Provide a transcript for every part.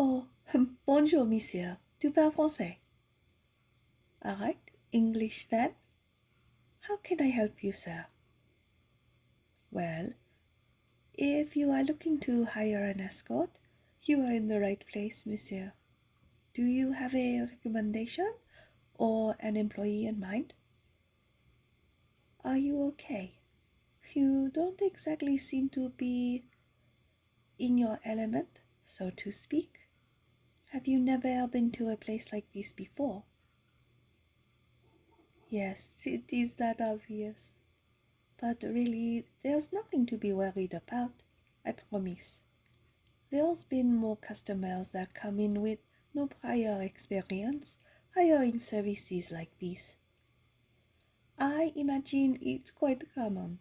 Oh, bonjour, monsieur. Tu parles français? All right, English then. How can I help you, sir? Well, if you are looking to hire an escort, you are in the right place, monsieur. Do you have a recommendation or an employee in mind? Are you okay? You don't exactly seem to be in your element, so to speak. Have you never been to a place like this before? Yes, it is that obvious. But really, there's nothing to be worried about, I promise. There's been more customers that come in with no prior experience hiring services like this. I imagine it's quite common.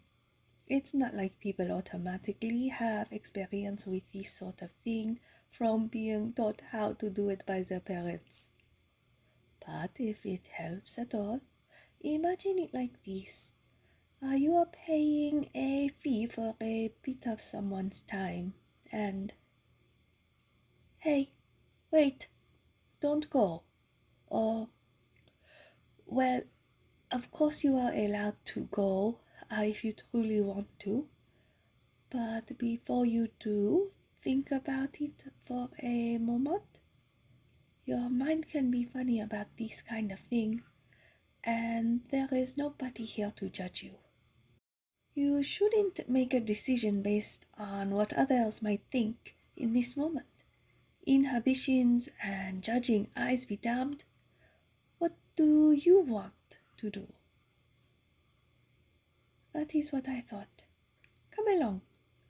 It's not like people automatically have experience with this sort of thing from being taught how to do it by their parents. But if it helps at all, imagine it like this. You are paying a fee for a bit of someone's time, and hey, wait, don't go. Or, well, of course you are allowed to go if you truly want to, but before you do, think about it for a moment. Your mind can be funny about this kind of thing, and there is nobody here to judge you. You shouldn't make a decision based on what others might think in this moment. Inhibitions and judging eyes be damned. What do you want to do? That is what I thought. Come along.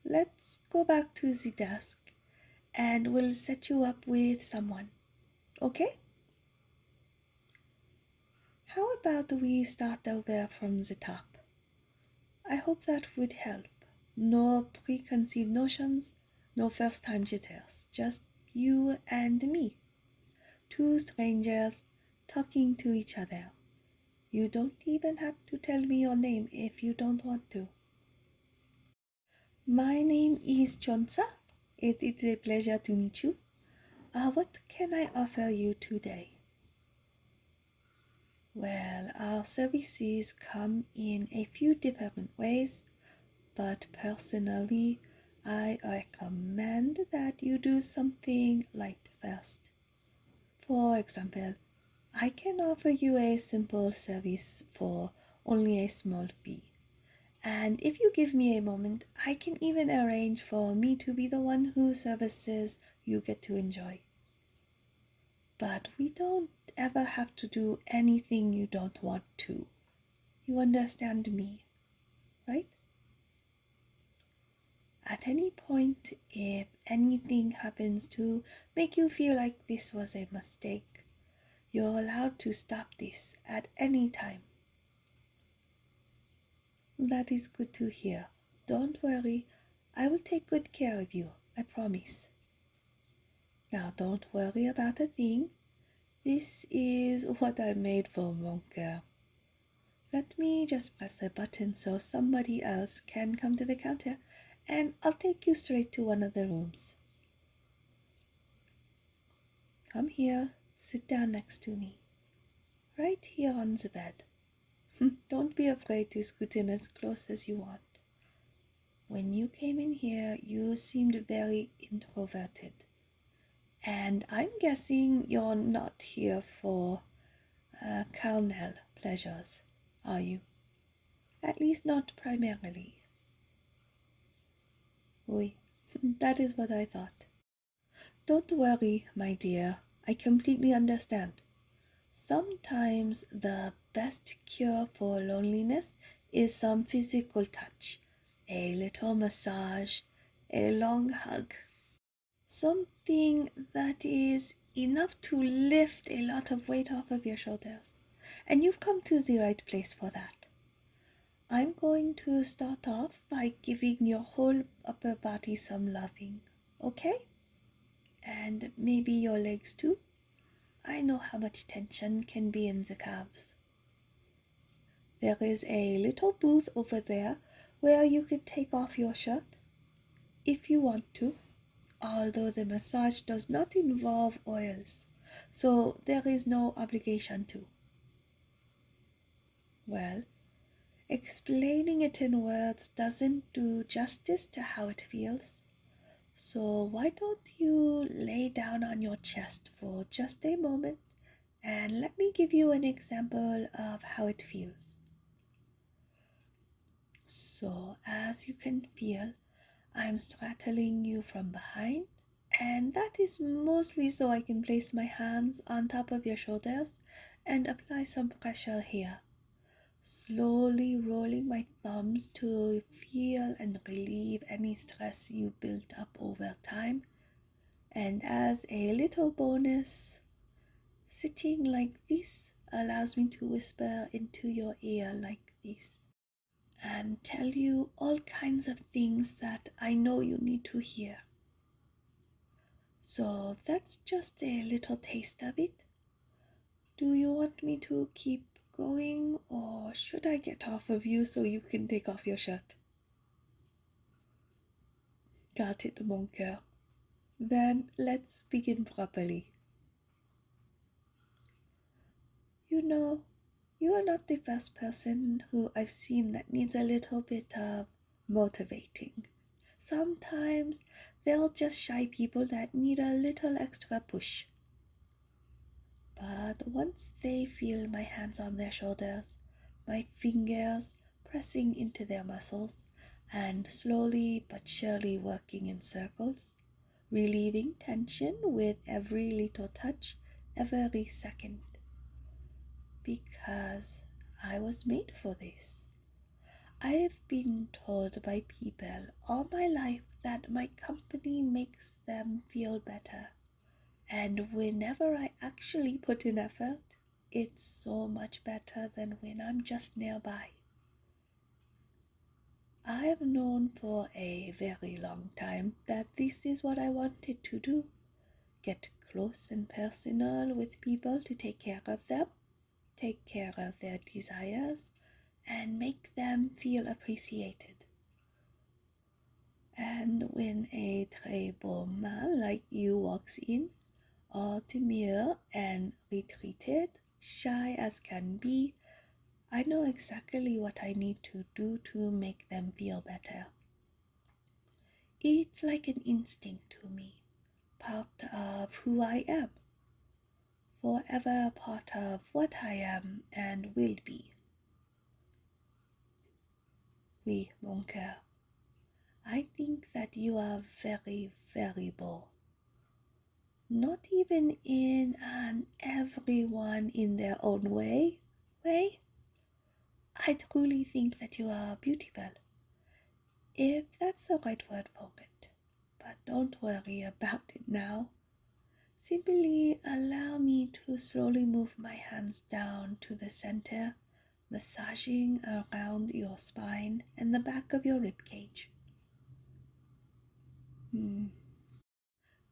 Let's go back to the desk and we'll set you up with someone. Okay? How about we start over from the top? I hope that would help. No preconceived notions, no first-time jitters. Just you and me. Two strangers talking to each other. You don't even have to tell me your name if you don't want to. My name is Cheonsa. It is a pleasure to meet you. What can I offer you today? Well, our services come in a few different ways, but personally, I recommend that you do something light first. For example, I can offer you a simple service for only a small fee. And if you give me a moment, I can even arrange for me to be the one whose services you get to enjoy. But we don't ever have to do anything you don't want to. You understand me, right? At any point, if anything happens to make you feel like this was a mistake, you're allowed to stop this at any time. That is good to hear. Don't worry, I will take good care of you, I promise. Now don't worry about a thing. This is what I made for, mon cœur. Let me just press a button so somebody else can come to the counter, and I'll take you straight to one of the rooms. Come here, sit down next to me, right here on the bed. Don't be afraid to scoot in as close as you want. When you came in here, you seemed very introverted. And I'm guessing you're not here for carnal pleasures, are you? At least not primarily. Oui, that is what I thought. Don't worry, my dear, I completely understand. Sometimes the best cure for loneliness is some physical touch, a little massage, a long hug. Something that is enough to lift a lot of weight off of your shoulders. And you've come to the right place for that. I'm going to start off by giving your whole upper body some loving, okay? And maybe your legs too. I know how much tension can be in the calves. There is a little booth over there where you could take off your shirt if you want to. although the massage does not involve oils, so there is no obligation to. Well, explaining it in words doesn't do justice to how it feels. So why don't you lay down on your chest for just a moment and let me give you an example of how it feels. So as you can feel, I'm straddling you from behind, and that is mostly so I can place my hands on top of your shoulders and apply some pressure here, slowly rolling my thumbs to feel and relieve any stress you built up over time. And as a little bonus, sitting like this allows me to whisper into your ear like this and tell you all kinds of things that I know you need to hear. So that's just a little taste of it. Do you want me to keep going, or should I get off of you so you can take off your shirt? Got it, mon cœur. Then let's begin properly. You know, you are not the first person who I've seen that needs a little bit of motivating. Sometimes they're just shy people that need a little extra push. But once they feel my hands on their shoulders, my fingers pressing into their muscles, and slowly but surely working in circles, relieving tension with every little touch, every second. Because I was made for this. I've been told by people all my life that my company makes them feel better. And whenever I actually put in effort, it's so much better than when I'm just nearby. I've known for a very long time that this is what I wanted to do. Get close and personal with people to take care of them, take care of their desires, and make them feel appreciated. And when a très beau man like you walks in, all demure and retreated, shy as can be, I know exactly what I need to do to make them feel better. It's like an instinct to me, part of who I am, forever part of what I am and will be. Oui, mon cœur, I think that you are very, very beau. Not even in an everyone in their own way. I truly think that you are beautiful, if that's the right word for it. But don't worry about it now. Simply allow me to slowly move my hands down to the center, massaging around your spine and the back of your rib cage.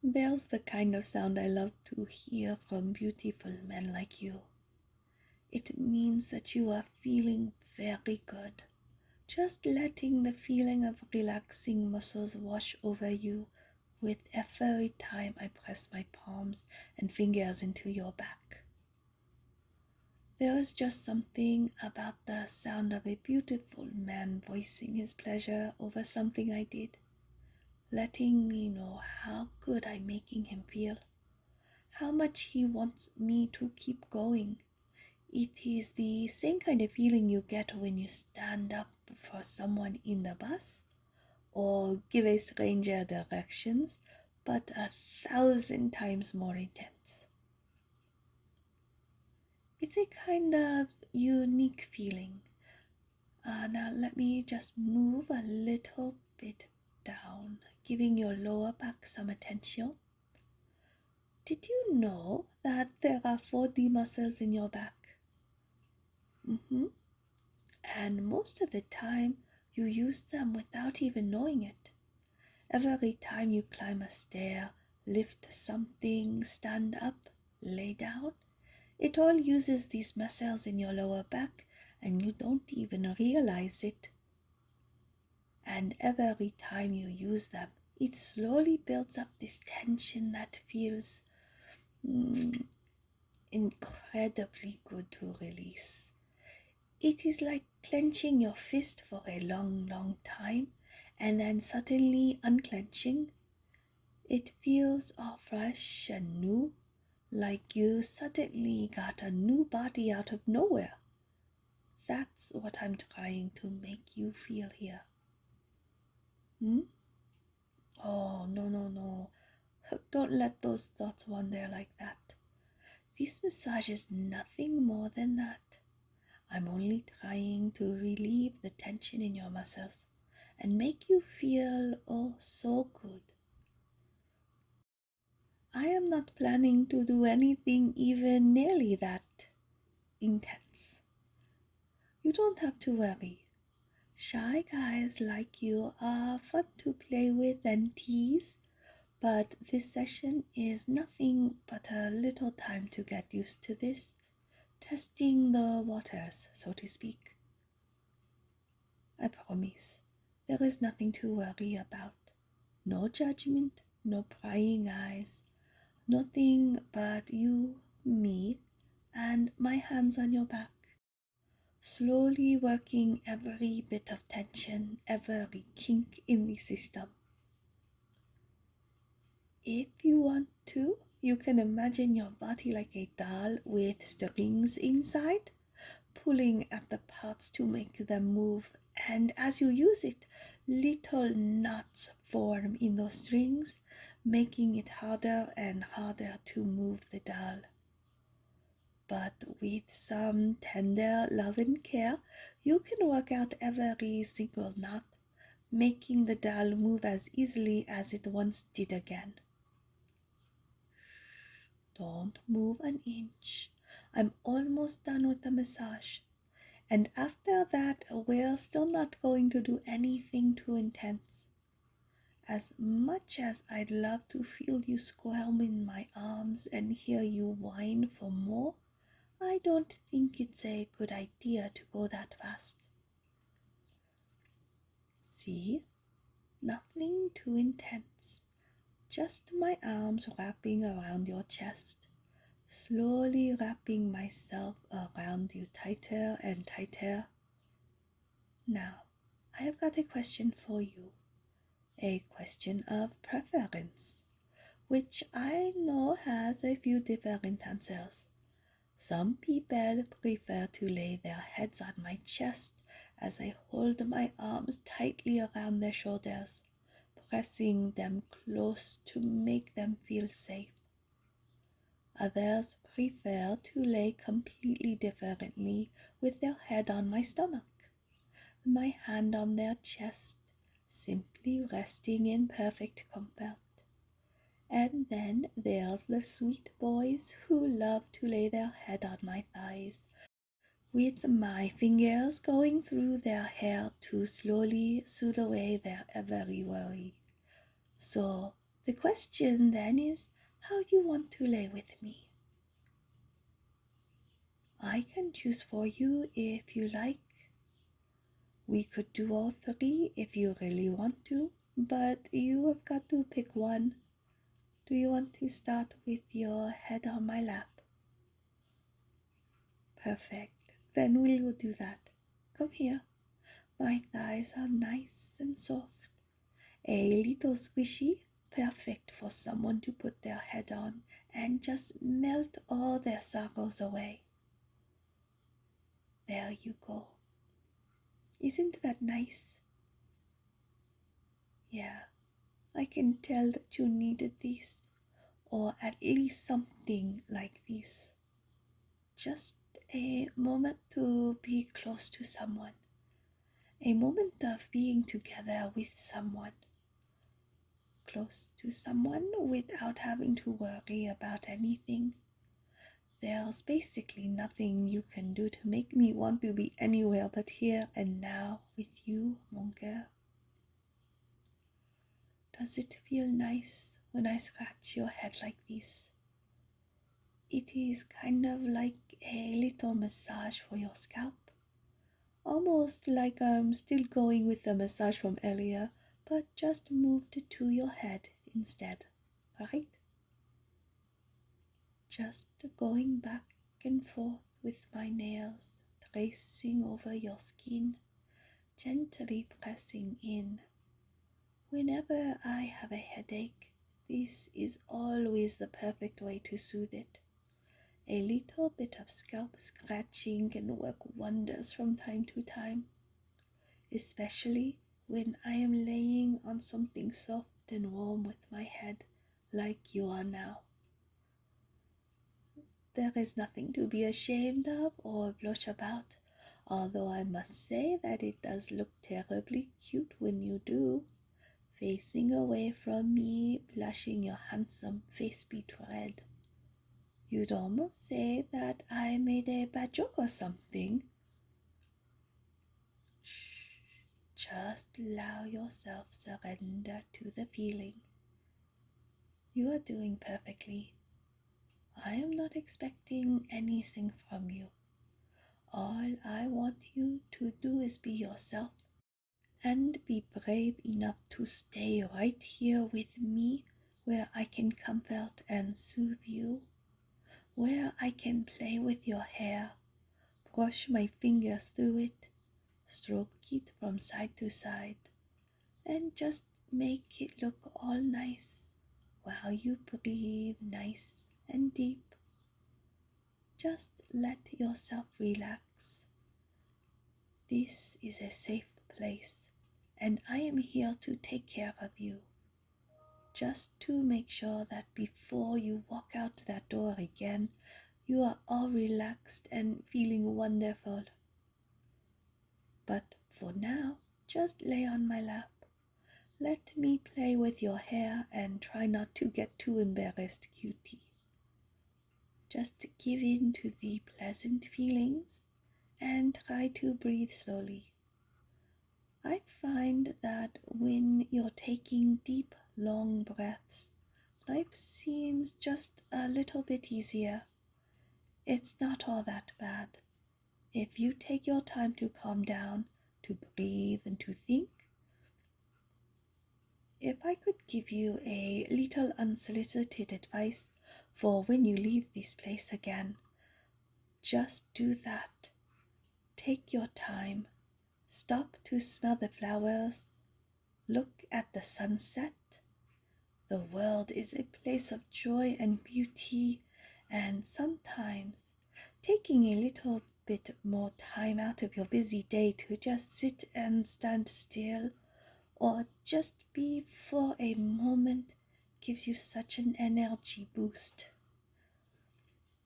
There's the kind of sound I love to hear from beautiful men like you. It means that you are feeling very good. Just letting the feeling of relaxing muscles wash over you with every time I press my palms and fingers into your back. There is just something about the sound of a beautiful man voicing his pleasure over something I did, letting me know how good I'm making him feel, how much he wants me to keep going. It is the same kind of feeling you get when you stand up for someone in the bus or give a stranger directions, but 1,000 times more intense. It's a kind of unique feeling. Now let me just move a little bit down, giving your lower back some attention. Did you know that there are 4D muscles in your back? And most of the time, you use them without even knowing it. Every time you climb a stair, lift something, stand up, lay down, it all uses these muscles in your lower back and you don't even realize it. And every time you use them, It slowly builds up this tension that feels incredibly good to release. It is like clenching your fist for a long, long time and then suddenly unclenching. It feels all fresh and new, like you suddenly got a new body out of nowhere. That's what I'm trying to make you feel here. Hmm? Oh, no, no, no. Don't let those thoughts wander like that. This massage is nothing more than that. I'm only trying to relieve the tension in your muscles and make you feel oh so good. I am not planning to do anything even nearly that intense. You don't have to worry. Shy guys like you are fun to play with and tease, but this session is nothing but a little time to get used to this, testing the waters, so to speak. I promise, there is nothing to worry about. No judgment, no prying eyes, nothing but you, me, and my hands on your back. Slowly working every bit of tension, every kink in the system. If you want to, you can imagine your body like a doll with strings inside, pulling at the parts to make them move, and as you use it, little knots form in those strings, making it harder and harder to move the doll. But with some tender love and care, you can work out every single knot, making the doll move as easily as it once did again. Don't move an inch. I'm almost done with the massage. And after that, we're still not going to do anything too intense. As much as I'd love to feel you squirm in my arms and hear you whine for more, I don't think it's a good idea to go that fast. See? Nothing too intense. Just my arms wrapping around your chest, slowly wrapping myself around you tighter and tighter. Now, I have got a question for you, a question of preference, which I know has a few different answers. Some people prefer to lay their heads on my chest as I hold my arms tightly around their shoulders, pressing them close to make them feel safe. Others prefer to lay completely differently with their head on my stomach, my hand on their chest, simply resting in perfect comfort. And then there's the sweet boys who love to lay their head on my thighs, with my fingers going through their hair to slowly soothe away their every worry. So the question then is how you want to lay with me. I can choose for you if you like. We could do all three if you really want to, but you have got to pick one. Do you want to start with your head on my lap? Perfect. Then we will do that. Come here. My thighs are nice and soft. A little squishy, perfect for someone to put their head on and just melt all their sorrows away. There you go. Isn't that nice? Yeah, I can tell that you needed this, or at least something like this. Just a moment to be close to someone, a moment of being together with someone, close to someone without having to worry about anything. There's basically nothing you can do to make me want to be anywhere but here and now with you, mon cœur. Does it feel nice when I scratch your head like this? It is kind of like a little massage for your scalp. Almost like I'm still going with the massage from earlier, but just moved to your head instead, right? Just going back and forth with my nails, tracing over your skin, gently pressing in. Whenever I have a headache, this is always the perfect way to soothe it. A little bit of scalp scratching can work wonders from time to time, especially when I am laying on something soft and warm with my head like you are now. There is nothing to be ashamed of or blush about, although I must say that it does look terribly cute when you do, facing away from me, blushing your handsome face beet red. You'd almost say that I made a bad joke or something. Shh, just allow yourself surrender to the feeling. You are doing perfectly. I am not expecting anything from you. All I want you to do is be yourself and be brave enough to stay right here with me where I can comfort and soothe you, where I can play with your hair, brush my fingers through it, stroke it from side to side, and just make it look all nice while you breathe nice and deep. Just let yourself relax. This is a safe place, and I am here to take care of you. Just to make sure that before you walk out that door again, you are all relaxed and feeling wonderful. But for now, just lay on my lap. Let me play with your hair and try not to get too embarrassed, cutie. Just give in to the pleasant feelings and try to breathe slowly. I find that when you're taking deep, long breaths, life seems just a little bit easier. It's not all that bad. If you take your time to calm down, to breathe and to think. If I could give you a little unsolicited advice for when you leave this place again, just do that. Take your time. Stop to smell the flowers. Look at the sunset. The world is a place of joy and beauty, and sometimes taking a little bit more time out of your busy day to just sit and stand still or just be for a moment gives you such an energy boost.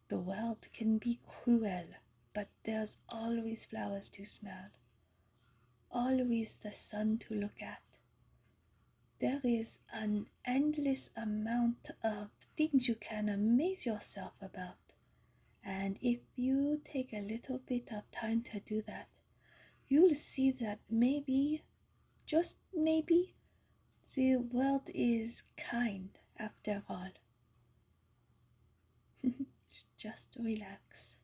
The world can be cruel, but there's always flowers to smell, always the sun to look at. There is an endless amount of things you can amaze yourself about. And if you take a little bit of time to do that, you'll see that maybe, just maybe, the world is kind after all. Just relax.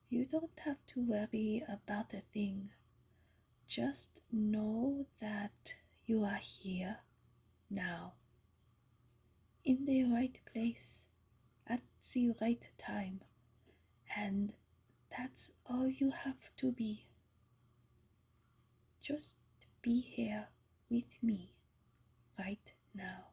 You don't have to worry about a thing. Just know that you are here now, in the right place, at the right time, and that's all you have to be. Just be here with me right now.